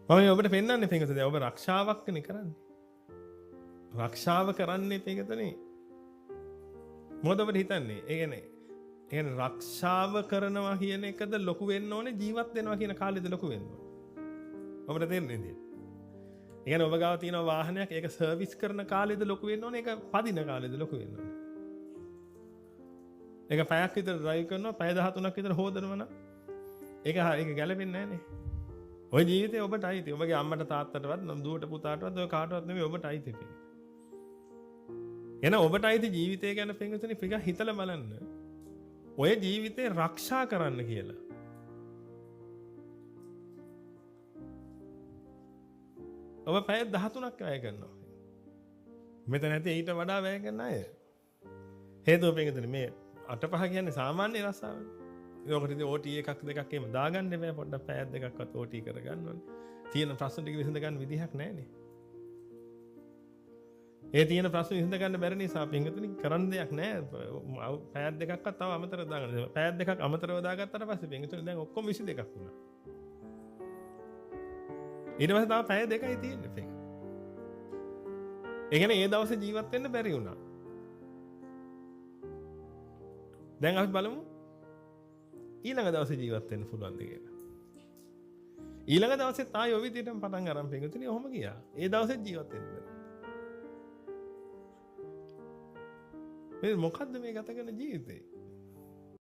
මම ඔබට පෙන්වන්නේ පින්වතුනි ඔබ රක්ෂාවක්නේ කරන්නේ. රක්ෂාව කරන්නේ පින්වතුනි. මොකද ඔබට හිතන්නේ? ඒ කියන්නේ රක්ෂාව කරනවා කියන එකද ලොකු වෙන්න ඕනේ ජීවත් වෙනවා කියන කාලෙද ලොකු වෙන්න ඕනේ. ඔබට තේරෙන්නේ නේද? ඒ කියන්නේ ඔබ ගාව තියෙන වාහනයක් ඒක සර්විස් කරන කාලෙද ලොකු වෙන්න ඕනේ ඒක පදින කාලෙද ලොකු වෙන්න ඕනේ. ඒක පැයක් විතර ඩ්‍රයිව් කරනවා පැය 13ක් විතර හොදනවා නම් ඒක ගැලපෙන්නේ නැහැ නේ. ඔය ජීවිතේ ඔබට අයිති. ඔබගේ අම්මට තාත්තටවත් දුවට පුතාටවත් ඔය කාටවත් නෙමෙයි ඔබට අයිති. එන ඔබට අයිති ජීවිතය ගැන පින්වතුනි ටිකක් හිතලා බලන්න. ඔය ජීවිතේ රක්ෂා කරන්න කියලා. ඔබ පැය 13ක් වැය කරනවා. මෙතන නැති ඊට වඩා වැය කරන අය. හේතුව පින්වතුනි මේ 8-5 කියන්නේ සාමාන්‍ය රස්සාවනේ. ඒකට ඉතින් OT එකක් දෙකක් එහෙම දාගන්න බෑ පොඩ්ඩක් පැයක් දෙකක්වත් OT කරගන්න ඕනේ. තියෙන ප්‍රශ්න ටික විසඳ ගන්න විදිහක් නැහැනේ. ඒ තියෙන ප්‍රශ්න විසඳ ගන්න බැරි නිසා පින්වතුනි කරන්න දෙයක් නැහැ. පැයක් දෙකක්වත් තව අමතරව දාගන්න. පැයක් දෙකක් අමතරව දාගත්තට පස්සේ පින්වතුනි දැන් ඔක්කොම 22ක් වුණා. ඊට පස්සේ තව පැය දෙකයි තියෙන්නේ පින්. ඒ කියන්නේ ඒ දවසේ ජීවත් වෙන්න බැරි වුණා. දැන් අපි බලමු ඊළඟ දවසේ ජීවත් වෙන්න පුළුවන්ද කියලා. ඊළඟ දවසේ තායි ඔය විදිහටම පටන් අරන් පින්වතුනි ඔහොම ගියා. ඒ දවසේ ජීවත් වෙන්න බැරි. මේ මොකද්ද මේ ගත කරන ජීවිතේ?